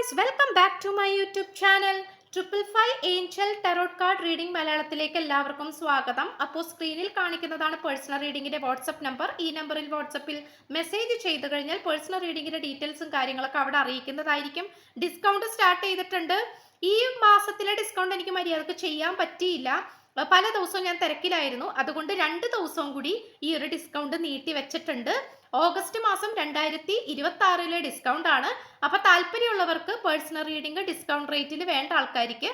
Guys, welcome back to my YouTube channel. 555 angel tarot card reading മലയാളത്തിലേക്ക് എല്ലാവർക്കും സ്വാഗതം. അപ്പോൾ സ്ക്രീനിൽ കാണിക്കുന്നതാണ് പേഴ്സണൽ റീഡിംഗിന്റെ വാട്സ്ആപ്പ് നമ്പർ. ഈ നമ്പറിൽ വാട്സ്ആപ്പിൽ മെസ്സേജ് ചെയ്ത് കഴിഞ്ഞാൽ പേഴ്സണൽ റീഡിംഗിന്റെ ഡീറ്റെയിൽസും കാര്യങ്ങളൊക്കെ അവിടെ അറിയിക്കുന്നതായിരിക്കും. ഡിസ്കൗണ്ട് സ്റ്റാർട്ട് ചെയ്തിട്ടുണ്ട്. ഈ മാസത്തിലെ ഡിസ്കൗണ്ട് എനിക്ക് മര്യാദക്ക് ചെയ്യാൻ പറ്റിയില്ല. പല ദിവസവും ഞാൻ തിരക്കിലായിരുന്നു. അതുകൊണ്ട് 2 ദിവസവും കൂടി ഈ ഒരു ഡിസ്കൗണ്ട് നീട്ടി വെച്ചിട്ടുണ്ട്. ഓഗസ്റ്റ് മാസം 2026 ഡിസ്കൗണ്ട് ആണ്. അപ്പൊ താല്പര്യമുള്ളവർക്ക് പേഴ്സണൽ റീഡിംഗ് ഡിസ്കൗണ്ട് റേറ്റിൽ വേണ്ട ആൾക്കാർക്ക്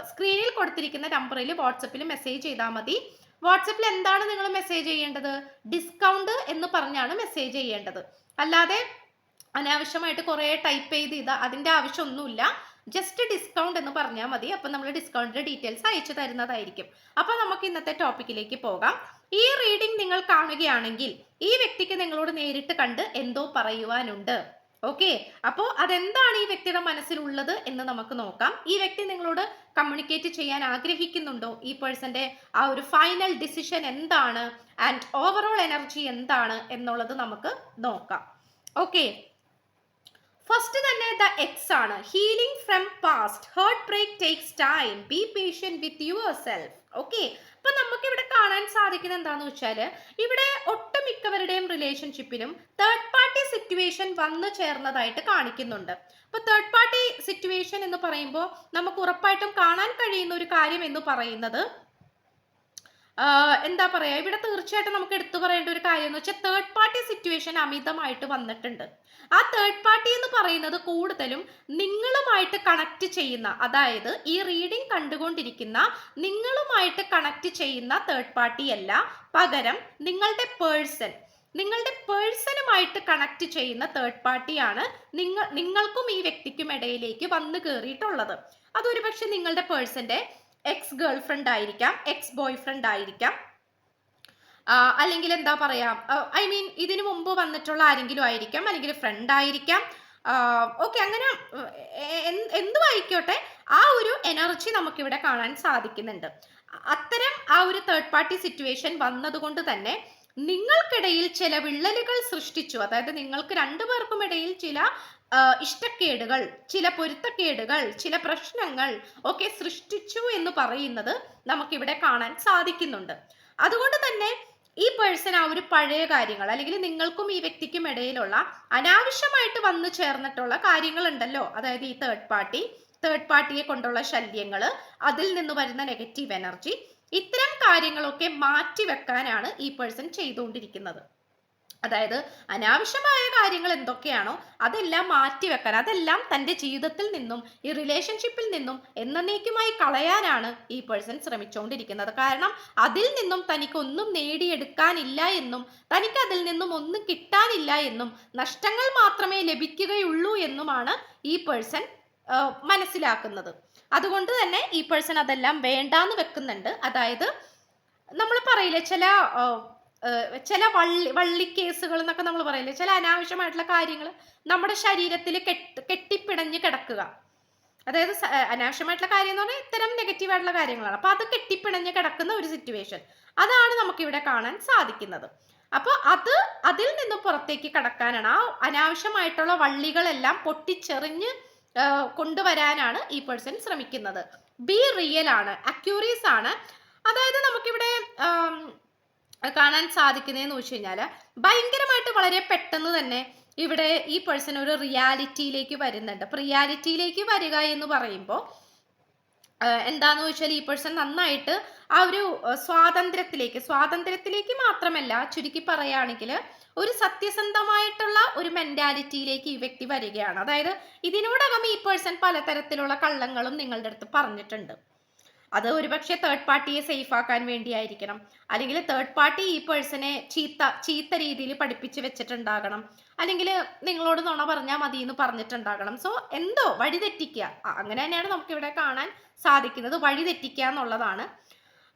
സ്ക്രീനിൽ കൊടുത്തിരിക്കുന്ന നമ്പറിൽ വാട്സപ്പിൽ മെസ്സേജ് ചെയ്താൽ മതി. വാട്സപ്പിൽ എന്താണ് നിങ്ങൾ മെസ്സേജ് ചെയ്യേണ്ടത്? ഡിസ്കൗണ്ട് എന്ന് പറഞ്ഞാണ് മെസ്സേജ് ചെയ്യേണ്ടത്. അല്ലാതെ അനാവശ്യമായിട്ട് കുറെ ടൈപ്പ് ചെയ്ത് അതിന്റെ ആവശ്യമൊന്നുമില്ല. ജസ്റ്റ് ഡിസ്കൗണ്ട് എന്ന് പറഞ്ഞാൽ മതി. അപ്പൊ നമ്മൾ ഡിസ്കൗണ്ടിന്റെ ഡീറ്റെയിൽസ് അയച്ചു തരുന്നതായിരിക്കും. അപ്പൊ നമുക്ക് ഇന്നത്തെ ടോപ്പിക്കിലേക്ക് പോകാം. ഈ റീഡിംഗ് നിങ്ങൾ കാണുകയാണെങ്കിൽ ഈ വ്യക്തിക്ക് നിങ്ങളോട് നേരിട്ട് കണ്ട് എന്തോ പറയുവാനുണ്ട്. ഓക്കെ, അപ്പോൾ അതെന്താണ് ഈ വ്യക്തിയുടെ മനസ്സിലുള്ളത് എന്ന് നമുക്ക് നോക്കാം. ഈ വ്യക്തി നിങ്ങളോട് കമ്മ്യൂണിക്കേറ്റ് ചെയ്യാൻ ആഗ്രഹിക്കുന്നുണ്ടോ? ഈ പേഴ്സന്റെ ആ ഒരു ഫൈനൽ ഡിസിഷൻ എന്താണ് ആൻഡ് ഓവറോൾ എനർജി എന്താണ് എന്നുള്ളത് നമുക്ക് നോക്കാം. ഓക്കെ, ഫസ്റ്റ് തന്നെ ദ എക്സ് ആണ്. Healing from past, heartbreak takes time, be patient with yourself. Okay, അപ്പൊ നമുക്ക് ഇവിടെ കാണാൻ സാധിക്കുന്നത് എന്താന്ന് വെച്ചാല് ഇവിടെ ഒട്ടുമിക്കവരുടെയും റിലേഷൻഷിപ്പിലും തേർഡ് പാർട്ടി സിറ്റുവേഷൻ വന്നു ചേർന്നതായിട്ട് കാണിക്കുന്നുണ്ട്. അപ്പൊ തേർഡ് പാർട്ടി സിറ്റുവേഷൻ എന്ന് പറയുമ്പോൾ നമുക്ക് ഉറപ്പായിട്ടും കാണാൻ കഴിയുന്ന ഒരു കാര്യം എന്ന് പറയുന്നത് എന്താ പറയാ, ഇവിടെ തീർച്ചയായിട്ടും നമുക്ക് എടുത്തു പറയേണ്ട ഒരു കാര്യം എന്ന് വെച്ചാൽ തേർഡ് പാർട്ടി സിറ്റുവേഷൻ അമിതമായിട്ട് വന്നിട്ടുണ്ട്. ആ തേർഡ് പാർട്ടി എന്ന് പറയുന്നത് കൂടുതലും നിങ്ങളുമായിട്ട് കണക്ട് ചെയ്യുന്ന, അതായത് ഈ റീഡിംഗ് കണ്ടുകൊണ്ടിരിക്കുന്ന നിങ്ങളുമായിട്ട് കണക്ട് ചെയ്യുന്ന തേർഡ് പാർട്ടി അല്ല, പകരം നിങ്ങളുടെ പേഴ്സണുമായിട്ട് കണക്ട് ചെയ്യുന്ന തേർഡ് പാർട്ടിയാണ് നിങ്ങൾക്കും ഈ വ്യക്തിക്കും ഇടയിലേക്ക് വന്നു കയറിയിട്ടുള്ളത്. അതൊരു പക്ഷെ നിങ്ങളുടെ പേഴ്സന്റെ എക്സ് ഗേൾ ഫ്രണ്ട് ആയിരിക്കാം, എക്സ് ബോയ് ഫ്രണ്ട് ആയിരിക്കാം, അല്ലെങ്കിൽ എന്താ പറയാ, ഐ മീൻ ഇതിനു മുമ്പ് വന്നിട്ടുള്ള ആരെങ്കിലും ആയിരിക്കാം, അല്ലെങ്കിൽ ഫ്രണ്ട് ആയിരിക്കാം. ഓക്കെ, അങ്ങനെ എന്തും ആയിക്കോട്ടെ, ആ ഒരു എനർജി നമുക്കിവിടെ കാണാൻ സാധിക്കുന്നുണ്ട്. അത്തരം ആ ഒരു തേർഡ് പാർട്ടി സിറ്റുവേഷൻ വന്നതുകൊണ്ട് തന്നെ നിങ്ങൾക്കിടയിൽ ചില വിള്ളലുകൾ സൃഷ്ടിച്ചു. അതായത് നിങ്ങൾക്ക് രണ്ടുപേർക്കും ഇടയിൽ ചില ഇഷ്ടക്കേടുകൾ, ചില പൊരുത്തക്കേടുകൾ, ചില പ്രശ്നങ്ങൾ ഒക്കെ സൃഷ്ടിച്ചു എന്ന് പറയുന്നത് നമുക്കിവിടെ കാണാൻ സാധിക്കുന്നുണ്ട്. അതുകൊണ്ട് തന്നെ ഈ പേഴ്സൺ ആ ഒരു പഴയ കാര്യങ്ങൾ, അല്ലെങ്കിൽ നിങ്ങൾക്കും ഈ വ്യക്തിക്കും ഇടയിലുള്ള അനാവശ്യമായിട്ട് വന്നു ചേർന്നിട്ടുള്ള കാര്യങ്ങൾ ഉണ്ടല്ലോ, അതായത് ഈ തേർഡ് പാർട്ടിയെ കൊണ്ടുള്ള ശല്യങ്ങൾ, അതിൽ നിന്ന് വരുന്ന നെഗറ്റീവ് എനർജി, ഇത്തരം കാര്യങ്ങളൊക്കെ മാറ്റി വെക്കാനാണ് ഈ പേഴ്സൺ ചെയ്തുകൊണ്ടിരിക്കുന്നത്. അതായത് അനാവശ്യമായ കാര്യങ്ങൾ എന്തൊക്കെയാണോ അതെല്ലാം മാറ്റിവെക്കാൻ, അതെല്ലാം തൻ്റെ ജീവിതത്തിൽ നിന്നും ഈ റിലേഷൻഷിപ്പിൽ നിന്നും എന്നേക്കുമായി കളയാനാണ് ഈ പേഴ്സൺ ശ്രമിച്ചുകൊണ്ടിരിക്കുന്നത്. കാരണം അതിൽ നിന്നും തനിക്കൊന്നും നേടിയെടുക്കാനില്ല എന്നും തനിക്ക് അതിൽ നിന്നും ഒന്നും കിട്ടാനില്ല എന്നും നഷ്ടങ്ങൾ മാത്രമേ ലഭിക്കുകയുള്ളൂ എന്നുമാണ് ഈ പേഴ്സൺ മനസ്സിലാക്കുന്നത്. അതുകൊണ്ട് തന്നെ ഈ പേഴ്സൺ അതെല്ലാം വേണ്ടാന്ന് വെക്കുന്നുണ്ട്. അതായത് നമ്മൾ പറയില്ലേ, ചില വള്ളി കേസുകൾ എന്നൊക്കെ നമ്മൾ പറയില്ലേ, ചില അനാവശ്യമായിട്ടുള്ള കാര്യങ്ങൾ നമ്മുടെ ശരീരത്തിൽ കെട്ടിപ്പിടഞ്ഞ് കിടക്കുക. അതായത് അനാവശ്യമായിട്ടുള്ള കാര്യം എന്ന് പറഞ്ഞാൽ ഇത്തരം നെഗറ്റീവായിട്ടുള്ള കാര്യങ്ങളാണ്. അപ്പൊ അത് കെട്ടിപ്പിടഞ്ഞ് കിടക്കുന്ന ഒരു സിറ്റുവേഷൻ, അതാണ് നമുക്കിവിടെ കാണാൻ സാധിക്കുന്നത്. അപ്പോൾ അതിൽ നിന്നും പുറത്തേക്ക് കടക്കാനാണ്, ആ അനാവശ്യമായിട്ടുള്ള വള്ളികളെല്ലാം പൊട്ടിച്ചെറിഞ്ഞ് കൊണ്ടുവരാനാണ് ഈ പേഴ്സൺ ശ്രമിക്കുന്നത്. ബി റിയൽ ആണ്, അക്യൂറീസ് ആണ്. അതായത് നമുക്കിവിടെ കാണാൻ സാധിക്കുന്നതെന്ന് വെച്ച് കഴിഞ്ഞാൽ ഭയങ്കരമായിട്ട് വളരെ പെട്ടെന്ന് തന്നെ ഇവിടെ ഈ പേഴ്സൺ ഒരു റിയാലിറ്റിയിലേക്ക് വരുന്നുണ്ട്. അപ്പൊ റിയാലിറ്റിയിലേക്ക് വരിക എന്ന് പറയുമ്പോൾ എന്താന്ന് വെച്ചാൽ ഈ പേഴ്സൺ നന്നായിട്ട് ആ ഒരു സ്വാതന്ത്ര്യത്തിലേക്ക് മാത്രമല്ല, ചുരുക്കി പറയുകയാണെങ്കിൽ ഒരു സത്യസന്ധമായിട്ടുള്ള ഒരു മെന്റാലിറ്റിയിലേക്ക് ഈ വ്യക്തി വരികയാണ്. അതായത് ഇതിനോടകം ഈ പേഴ്സൺ പലതരത്തിലുള്ള കള്ളങ്ങളും നിങ്ങളുടെ അടുത്ത് പറഞ്ഞിട്ടുണ്ട്. അത് ഒരുപക്ഷെ തേർഡ് പാർട്ടിയെ സേഫ് ആക്കാൻ വേണ്ടിയായിരിക്കണം, അല്ലെങ്കിൽ തേർഡ് പാർട്ടി ഈ പേഴ്സണെ ചീത്ത രീതിയിൽ പഠിപ്പിച്ച് വെച്ചിട്ടുണ്ടാകണം, അല്ലെങ്കിൽ നിങ്ങളോട് നുണ പറഞ്ഞാൽ മതി എന്ന് പറഞ്ഞിട്ടുണ്ടാകണം. സോ എന്തോ വഴിതെറ്റിക്കുക, അങ്ങനെ തന്നെയാണ് നമുക്കിവിടെ കാണാൻ സാധിക്കുന്നത്. വഴിതെറ്റിക്കുക എന്നുള്ളതാണ്.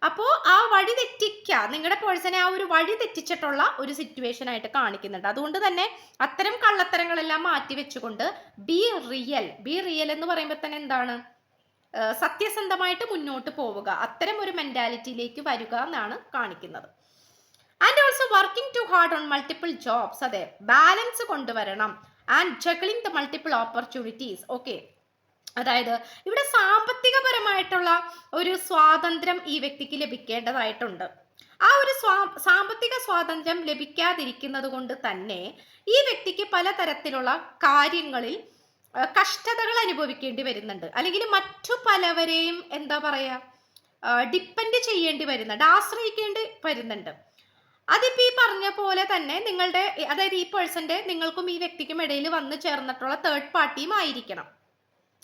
അപ്പോൾ ആ വഴിതെറ്റിക്കുക, നിങ്ങളുടെ പേഴ്സണെ ആ ഒരു വഴി തെറ്റിച്ചിട്ടുള്ള ഒരു സിറ്റുവേഷൻ ആയിട്ട് കാണിക്കുന്നുണ്ട്. അതുകൊണ്ട് തന്നെ അത്തരം കള്ളത്തരങ്ങളെല്ലാം മാറ്റി വെച്ചുകൊണ്ട് ബി റിയൽ എന്ന് പറയുമ്പോൾ തന്നെ എന്താണ്, സത്യസന്ധമായിട്ട് മുന്നോട്ട് പോവുക, അത്തരം ഒരു മെന്റാലിറ്റിയിലേക്ക് വരിക എന്നാണ് കാണിക്കുന്നത്. And also working too hard on multiple jobs, അതെ, ബാലൻസ് കൊണ്ടുവരണം. And juggling the multiple opportunities. Okay, അതായത് ഇവിടെ സാമ്പത്തികപരമായിട്ടുള്ള ഒരു സ്വാതന്ത്ര്യം ഈ വ്യക്തിക്ക് ലഭിക്കേണ്ടതായിട്ടുണ്ട്. ആ ഒരു സാമ്പത്തിക സ്വാതന്ത്ര്യം ലഭിക്കാതിരിക്കുന്നത് കൊണ്ട് തന്നെ ഈ വ്യക്തിക്ക് പലതരത്തിലുള്ള കാര്യങ്ങളിൽ കഷ്ടതകൾ അനുഭവിക്കേണ്ടി വരുന്നുണ്ട്. അല്ലെങ്കിൽ മറ്റു പലവരെയും എന്താ പറയാ ഡിപ്പെൻഡ് ചെയ്യേണ്ടി വരുന്നുണ്ട്, ആശ്രയിക്കേണ്ടി വരുന്നുണ്ട്. അതിപ്പോ ഈ പറഞ്ഞ പോലെ തന്നെ നിങ്ങളുടെ, അതായത് ഈ പേഴ്സന്റെ നിങ്ങൾക്കും ഈ വ്യക്തിക്കും ഇടയിൽ വന്നു ചേർന്നിട്ടുള്ള തേർഡ് പാർട്ടിയും ആയിരിക്കണം.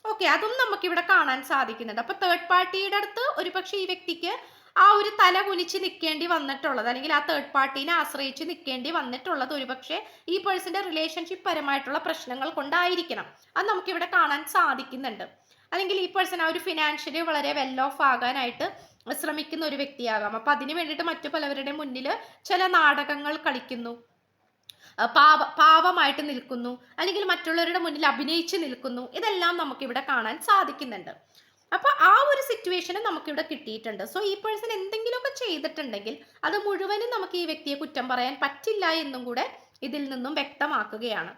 ഓക്കെ, അതും നമുക്കിവിടെ കാണാൻ സാധിക്കുന്നുണ്ട്. അപ്പൊ തേർഡ് പാർട്ടിയുടെ അടുത്ത് ഒരുപക്ഷെ ഈ വ്യക്തിക്ക് ആ ഒരു തല കുനിച്ച് നിൽക്കേണ്ടി വന്നിട്ടുള്ളത്, അല്ലെങ്കിൽ ആ തേർഡ് പാർട്ടീനെ ആശ്രയിച്ച് നിൽക്കേണ്ടി വന്നിട്ടുള്ളത് ഒരുപക്ഷെ ഈ പേഴ്സന്റെ റിലേഷൻഷിപ്പ് പരമായിട്ടുള്ള പ്രശ്നങ്ങൾ കൊണ്ടായിരിക്കണം. അത് നമുക്കിവിടെ കാണാൻ സാധിക്കുന്നുണ്ട്. അല്ലെങ്കിൽ ഈ പേഴ്സൺ ആ ഒരു ഫിനാൻഷ്യലി വളരെ വെൽ ഓഫ് ആകാനായിട്ട് ശ്രമിക്കുന്ന ഒരു വ്യക്തിയാകാം. അപ്പൊ അതിന് വേണ്ടിയിട്ട് മറ്റു പലവരുടെ മുന്നിൽ ചില നാടകങ്ങൾ കളിക്കുന്നു, പാവമായിട്ട് നിൽക്കുന്നു, അല്ലെങ്കിൽ മറ്റുള്ളവരുടെ മുന്നിൽ അഭിനയിച്ച് നിൽക്കുന്നു. ഇതെല്ലാം നമുക്കിവിടെ കാണാൻ സാധിക്കുന്നുണ്ട്. അപ്പൊ ആ ഒരു സിറ്റുവേഷന് നമുക്കിവിടെ കിട്ടിയിട്ടുണ്ട്. സോ ഈ പേഴ്സൺ എന്തെങ്കിലുമൊക്കെ ചെയ്തിട്ടുണ്ടെങ്കിൽ അത് മുഴുവനും നമുക്ക് ഈ വ്യക്തിയെ കുറ്റം പറയാൻ പറ്റില്ല എന്നും കൂടെ ഇതിൽ നിന്നും വ്യക്തമാക്കുകയാണ്.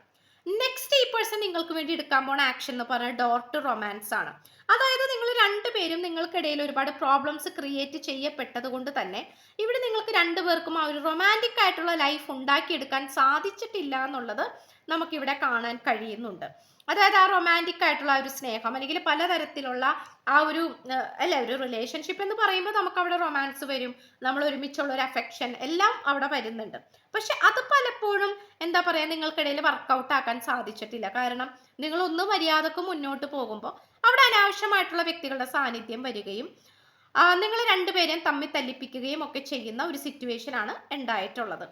നെക്സ്റ്റ് ഈ പേഴ്സൺ നിങ്ങൾക്ക് വേണ്ടി എടുക്കാൻ പോണ ആക്ഷൻ എന്ന് പറഞ്ഞാൽ ഡോർ ടു റൊമാൻസ് ആണ്. അതായത് നിങ്ങൾ രണ്ടുപേരും നിങ്ങൾക്കിടയിൽ ഒരുപാട് പ്രോബ്ലംസ് ക്രിയേറ്റ് ചെയ്യപ്പെട്ടത് കൊണ്ട് തന്നെ ഇവിടെ നിങ്ങൾക്ക് രണ്ടുപേർക്കും ആ ഒരു റൊമാൻറ്റിക് ആയിട്ടുള്ള ലൈഫ് ഉണ്ടാക്കിയെടുക്കാൻ സാധിച്ചിട്ടില്ല എന്നുള്ളത് നമുക്കിവിടെ കാണാൻ കഴിയുന്നുണ്ട്. അതായത് ആ റൊമാൻറ്റിക് ആയിട്ടുള്ള ഒരു സ്നേഹം, അല്ലെങ്കിൽ പലതരത്തിലുള്ള ആ ഒരു അല്ലെ ഒരു റിലേഷൻഷിപ്പ് എന്ന് പറയുമ്പോൾ നമുക്ക് അവിടെ റൊമാൻസ് വരും, നമ്മൾ ഒരുമിച്ചുള്ള ഒരു അഫെക്ഷൻ എല്ലാം അവിടെ വരുന്നുണ്ട്. പക്ഷെ അത് പലപ്പോഴും എന്താ പറയാ നിങ്ങൾക്കിടയിൽ വർക്കൗട്ട് ആക്കാൻ സാധിച്ചിട്ടില്ല. കാരണം നിങ്ങൾ ഒന്ന് മര്യാദക്ക് മുന്നോട്ട് പോകുമ്പോൾ അവിടെ അനാവശ്യമായിട്ടുള്ള വ്യക്തികളുടെ സാന്നിധ്യം വരികയും നിങ്ങൾ രണ്ടുപേരെയും തമ്മിൽ തല്ലിപ്പിക്കുകയും ഒക്കെ ചെയ്യുന്ന ഒരു സിറ്റുവേഷൻ ആണ് ഉണ്ടായിട്ടുള്ളത്.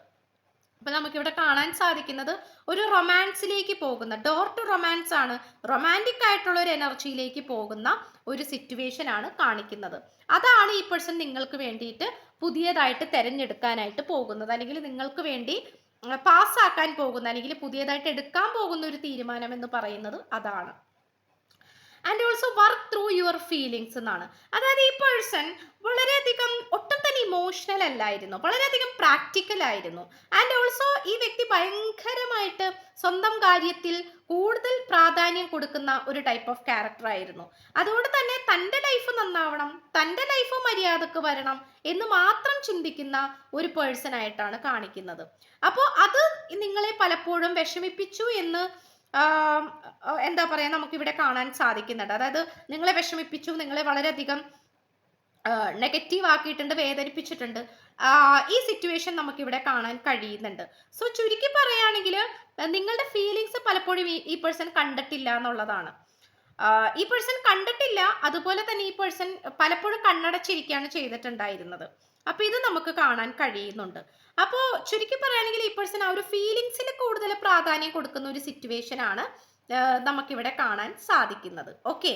അപ്പൊ നമുക്കിവിടെ കാണാൻ സാധിക്കുന്നത് ഒരു റൊമാൻസിലേക്ക് പോകുന്ന, ഡോർ ടു റൊമാൻസ് ആണ്, റൊമാൻറ്റിക് ആയിട്ടുള്ള ഒരു എനർജിയിലേക്ക് പോകുന്ന ഒരു സിറ്റുവേഷൻ ആണ് കാണിക്കുന്നത്. അതാണ് ഈ പേഴ്സൺ നിങ്ങൾക്ക് വേണ്ടിയിട്ട് പുതിയതായിട്ട് തിരഞ്ഞെടുക്കാനായിട്ട് പോകുന്നത്, അല്ലെങ്കിൽ നിങ്ങൾക്ക് വേണ്ടി പാസ്സാക്കാൻ പോകുന്ന, അല്ലെങ്കിൽ പുതിയതായിട്ട് എടുക്കാൻ പോകുന്ന ഒരു തീരുമാനം എന്ന് പറയുന്നത് അതാണ്. And also work through your feelings എന്നാണ്. അതായത് ഈ പേഴ്സൺ വളരെയധികം ഒട്ടും തന്നെ ഇമോഷണൽ അല്ലായിരുന്നു, വളരെയധികം പ്രാക്ടിക്കൽ ആയിരുന്നു. ആൻഡ് ഓൾസോ ഈ വ്യക്തി ഭയങ്കരമായിട്ട് സ്വന്തം കാര്യത്തിൽ കൂടുതൽ പ്രാധാന്യം കൊടുക്കുന്ന ഒരു ടൈപ്പ് ഓഫ് ക്യാരക്ടർ ആയിരുന്നു. അതുകൊണ്ട് തന്നെ തൻ്റെ ലൈഫ് നന്നാവണം, തൻ്റെ ലൈഫ് മര്യാദക്ക് വരണം എന്ന് മാത്രം ചിന്തിക്കുന്ന ഒരു പേഴ്സൺ ആയിട്ടാണ് കാണിക്കുന്നത്. അപ്പോൾ അത് നിങ്ങളെ പലപ്പോഴും വിഷമിപ്പിച്ചു എന്ന് എന്താ പറയാ നമുക്കിവിടെ കാണാൻ സാധിക്കുന്നുണ്ട്. അതായത് നിങ്ങളെ വിഷമിപ്പിച്ചു, നിങ്ങളെ വളരെയധികം നെഗറ്റീവ് ആക്കിയിട്ടുണ്ട്, വേദനിപ്പിച്ചിട്ടുണ്ട്. ഈ സിറ്റുവേഷൻ നമുക്കിവിടെ കാണാൻ കഴിയുന്നുണ്ട്. സോ ചുരുക്കി പറയുകയാണെങ്കിൽ നിങ്ങളുടെ ഫീലിങ്സ് പലപ്പോഴും ഈ പേഴ്സൺ കണ്ടിട്ടില്ല എന്നുള്ളതാണ്. ഈ പേഴ്സൺ കണ്ടിട്ടില്ല, അതുപോലെ തന്നെ ഈ പേഴ്സൺ പലപ്പോഴും കണ്ണടച്ചിരിക്കുകയാണ് ചെയ്തിട്ടുണ്ടായിരുന്നത്. അപ്പൊ ഇത് നമുക്ക് കാണാൻ കഴിയുന്നുണ്ട്. അപ്പോൾ ചുരുക്കി പറയുകയാണെങ്കിൽ ഈ പേഴ്സൺ ആ ഒരു ഫീലിങ്സിന് കൂടുതൽ പ്രാധാന്യം കൊടുക്കുന്ന ഒരു സിറ്റുവേഷൻ ആണ് നമുക്കിവിടെ കാണാൻ സാധിക്കുന്നത്. ഓക്കെ,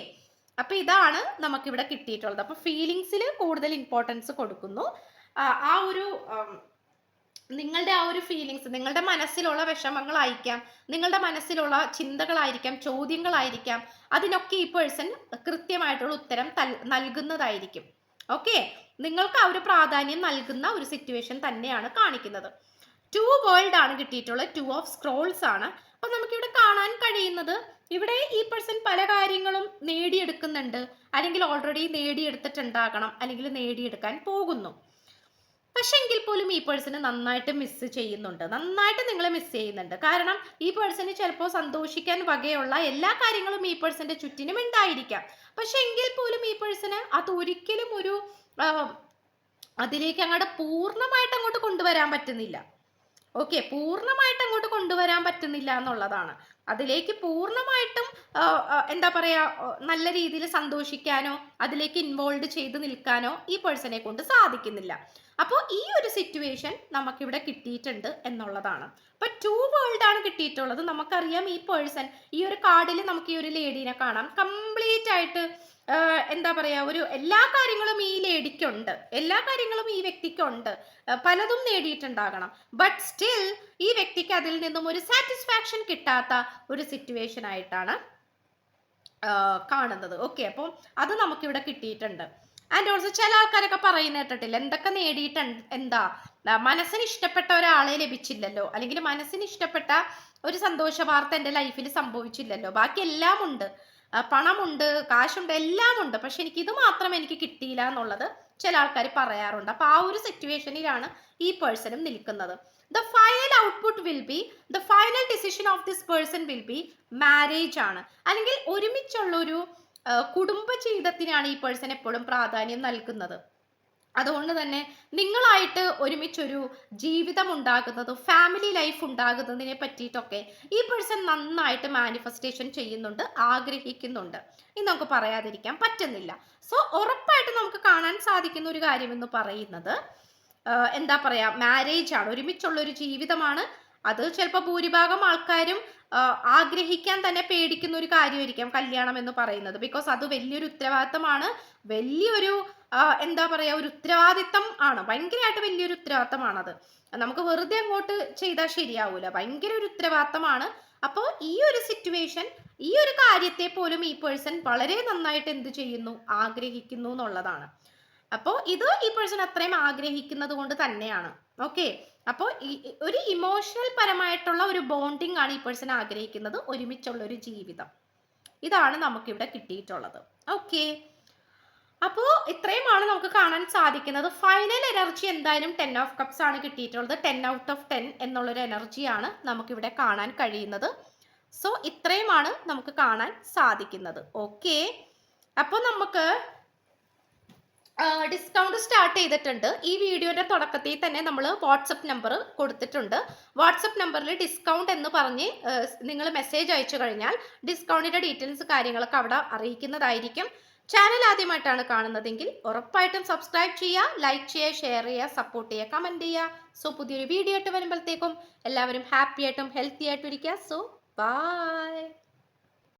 അപ്പൊ ഇതാണ് നമുക്കിവിടെ കിട്ടിയിട്ടുള്ളത്. അപ്പൊ ഫീലിങ്സിൽ കൂടുതൽ ഇമ്പോർട്ടൻസ് കൊടുക്കുന്നു. ആ ഒരു നിങ്ങളുടെ ആ ഒരു ഫീലിങ്സ്, നിങ്ങളുടെ മനസ്സിലുള്ള വിഷമങ്ങളായിരിക്കാം, നിങ്ങളുടെ മനസ്സിലുള്ള ചിന്തകളായിരിക്കാം, ചോദ്യങ്ങളായിരിക്കാം, അതിനൊക്കെ ഈ പേഴ്സൺ കൃത്യമായിട്ടുള്ള ഉത്തരം നൽകുന്നതായിരിക്കും. ഓക്കെ, നിങ്ങൾക്ക് ആ ഒരു പ്രാധാന്യം നൽകുന്ന ഒരു സിറ്റുവേഷൻ തന്നെയാണ് കാണിക്കുന്നത്. 2 വേൾഡ് ആണ് കിട്ടിയിട്ടുള്ളത്, 2 ഓഫ് സ്ക്രോൾസ് ആണ്. അപ്പൊ നമുക്കിവിടെ കാണാൻ കഴിയുന്നത് ഇവിടെ ഈ പേഴ്സൺ പല കാര്യങ്ങളും നേടിയെടുക്കുന്നുണ്ട്, അല്ലെങ്കിൽ ഓൾറെഡി നേടിയെടുത്തിട്ടുണ്ടാകണം, അല്ലെങ്കിൽ നേടിയെടുക്കാൻ പോകുന്നു. പക്ഷെ എങ്കിൽ പോലും ഈ പേഴ്സണ് നന്നായിട്ട് മിസ് ചെയ്യുന്നുണ്ട്, നന്നായിട്ട് നിങ്ങളെ മിസ് ചെയ്യുന്നുണ്ട്. കാരണം ഈ പേഴ്സണ് ചിലപ്പോൾ സന്തോഷിക്കാൻ വകയുള്ള എല്ലാ കാര്യങ്ങളും ഈ പേഴ്സന്റെ ചുറ്റിനും ഉണ്ടായിരിക്കാം. പക്ഷെ എങ്കിൽ പോലും ഈ പേഴ്സണ് അത് ഒരിക്കലും ഒരു അതിലേക്ക് അങ്ങോട്ട് പൂർണ്ണമായിട്ട് അങ്ങോട്ട് കൊണ്ടുവരാൻ പറ്റുന്നില്ല. ഓക്കെ, പൂർണ്ണമായിട്ട് അങ്ങോട്ട് കൊണ്ടുവരാൻ പറ്റുന്നില്ല എന്നുള്ളതാണ്. അതിലേക്ക് പൂർണ്ണമായിട്ടും എന്താ പറയാ നല്ല രീതിയിൽ സന്തോഷിക്കാനോ അതിലേക്ക് ഇൻവോൾവ് ചെയ്ത് നിൽക്കാനോ ഈ പേഴ്സണെ കൊണ്ട് സാധിക്കുന്നില്ല. അപ്പോൾ ഈ ഒരു സിറ്റുവേഷൻ നമുക്കിവിടെ കിട്ടിയിട്ടുണ്ട് എന്നുള്ളതാണ്. അപ്പൊ 2 വേൾഡ് ആണ് കിട്ടിയിട്ടുള്ളത്. നമുക്കറിയാം ഈ പേഴ്സൺ, ഈ ഒരു കാർഡിൽ നമുക്ക് ഈ ഒരു ലേഡീനെ കാണാം, കംപ്ലീറ്റ് ആയിട്ട് എന്താ പറയാ ഒരു എല്ലാ കാര്യങ്ങളും ഈ ലേഡിക്കുണ്ട്, എല്ലാ കാര്യങ്ങളും ഈ വ്യക്തിക്കുണ്ട്, പലതും നേടിയിട്ടുണ്ടാകണം. ബട്ട് സ്റ്റിൽ ഈ വ്യക്തിക്ക് അതിൽ നിന്നും ഒരു സാറ്റിസ്ഫാക്ഷൻ കിട്ടാത്ത ഒരു സിറ്റുവേഷൻ ആയിട്ടാണ് കാണുന്നത്. ഓക്കെ, അപ്പം അത് നമുക്കിവിടെ കിട്ടിയിട്ടുണ്ട്. ആൻഡ് ഓൾസോ ചില ആൾക്കാരൊക്കെ പറയുന്ന കേട്ടിട്ടില്ല, എന്തൊക്കെ നേടിയിട്ടുണ്ട്, എന്താ മനസ്സിന് ഇഷ്ടപ്പെട്ട ഒരാളെ ലഭിച്ചില്ലല്ലോ, അല്ലെങ്കിൽ മനസ്സിന് ഇഷ്ടപ്പെട്ട ഒരു സന്തോഷ വാർത്ത എൻ്റെ ലൈഫിൽ സംഭവിച്ചില്ലല്ലോ, ബാക്കി എല്ലാം ഉണ്ട്. പണമുണ്ട്, കാശുണ്ട്, എല്ലാം ഉണ്ട്, പക്ഷെ എനിക്ക് ഇത് മാത്രം എനിക്ക് കിട്ടിയില്ല എന്നുള്ളത് ചില ആൾക്കാർ പറയാറുണ്ട്. അപ്പൊ ആ ഒരു സിറ്റുവേഷനിലാണ് ഈ പേഴ്സണും നിൽക്കുന്നത്. The final output will be, the final decision of this person will be marriage ആണ്, അല്ലെങ്കിൽ ഒരുമിച്ചുള്ള ഒരു കുടുംബ ജീവിതത്തിനാണ് ഈ പേഴ്സൺ എപ്പോഴും പ്രാധാന്യം നൽകുന്നത്. അതുകൊണ്ട് തന്നെ നിങ്ങളായിട്ട് ഒരുമിച്ചൊരു ജീവിതം ഉണ്ടാകുന്നത്, ഫാമിലി ലൈഫ് ഉണ്ടാകുന്നതിനെ പറ്റിയിട്ടൊക്കെ ഈ പേഴ്സൺ നന്നായിട്ട് മാനിഫെസ്റ്റേഷൻ ചെയ്യുന്നുണ്ട്, ആഗ്രഹിക്കുന്നുണ്ട്. ഇത് നമുക്ക് പറയാതിരിക്കാൻ പറ്റുന്നില്ല. സോ ഉറപ്പായിട്ട് നമുക്ക് കാണാൻ സാധിക്കുന്ന ഒരു കാര്യം എന്ന് പറയുന്നത് എന്താ പറയാ, മാരേജ് ആണ്, ഒരുമിച്ചുള്ള ഒരു ജീവിതമാണ്. അത് ചിലപ്പോൾ ഭൂരിഭാഗം ആൾക്കാരും ആഗ്രഹിക്കാൻ തന്നെ പേടിക്കുന്ന ഒരു കാര്യമായിരിക്കാം കല്യാണം എന്ന് പറയുന്നത്. ബിക്കോസ് അത് വലിയൊരു ഉത്തരവാദിത്തമാണ്, വലിയൊരു എന്താ പറയാ, ഒരു ഉത്തരവാദിത്തം ആണ്, ഭയങ്കരമായിട്ട് വലിയൊരു ഉത്തരവാദിത്തമാണത്. നമുക്ക് വെറുതെ അങ്ങോട്ട് ചെയ്താൽ ശരിയാവൂല, ഭയങ്കര ഒരു ഉത്തരവാദിത്തമാണ്. അപ്പോൾ ഈ ഒരു സിറ്റുവേഷൻ, ഈ ഒരു കാര്യത്തെ പോലും ഈ പേഴ്സൺ വളരെ നന്നായിട്ട് എന്ത് ചെയ്യുന്നു, ആഗ്രഹിക്കുന്നു എന്നുള്ളതാണ്. അപ്പോൾ ഇത് ഈ പേഴ്സൺ അത്രയും ആഗ്രഹിക്കുന്നത് കൊണ്ട് തന്നെയാണ്. ഓക്കെ, അപ്പോൾ ഒരു ഇമോഷണൽ പരമായിട്ടുള്ള ഒരു ബോണ്ടിങ് ആണ് ഈ പേഴ്സൺ ആഗ്രഹിക്കുന്നത്, ഒരുമിച്ചുള്ള ഒരു ജീവിതം. ഇതാണ് നമുക്കിവിടെ കിട്ടിയിട്ടുള്ളത്. ഓക്കെ, അപ്പോൾ ഇത്രയുമാണ് നമുക്ക് കാണാൻ സാധിക്കുന്നത്. ഫൈനൽ എനർജി എന്തായാലും 10 ഓഫ് കപ്സ് ആണ് കിട്ടിയിട്ടുള്ളത്. 10 ഔട്ട് ഓഫ് 10 എന്നുള്ളൊരു എനർജിയാണ് നമുക്കിവിടെ കാണാൻ കഴിയുന്നത്. സോ ഇത്രയുമാണ് നമുക്ക് കാണാൻ സാധിക്കുന്നത്. ഓക്കെ, അപ്പോൾ നമുക്ക് ഡിസ്കൗണ്ട് സ്റ്റാർട്ട് ചെയ്തിട്ടുണ്ട്. ഈ വീഡിയോയുടെ തുടക്കത്തിൽ തന്നെ നമ്മൾ വാട്സപ്പ് നമ്പർ കൊടുത്തിട്ടുണ്ട്. വാട്സപ്പ് നമ്പറിൽ ഡിസ്കൗണ്ട് എന്ന് പറഞ്ഞ് നിങ്ങൾ മെസ്സേജ് അയച്ചു കഴിഞ്ഞാൽ ഡിസ്കൗണ്ടിൻ്റെ ഡീറ്റെയിൽസ് കാര്യങ്ങളൊക്കെ അവിടെ അറിയിക്കുന്നതായിരിക്കും. ചാനൽ ആദ്യമായിട്ടാണ് കാണുന്നതെങ്കിൽ ഉറപ്പായിട്ടും സബ്സ്ക്രൈബ് ചെയ്യുക, ലൈക്ക് ചെയ്യുക, ഷെയർ ചെയ്യുക, സപ്പോർട്ട് ചെയ്യുക, കമൻറ്റ് ചെയ്യുക. സോ പുതിയൊരു വീഡിയോ ആയിട്ട് വരുമ്പോഴത്തേക്കും എല്ലാവരും ഹാപ്പി ആയിട്ടും ഹെൽത്തി ആയിട്ടും ഇരിക്കുക. So by.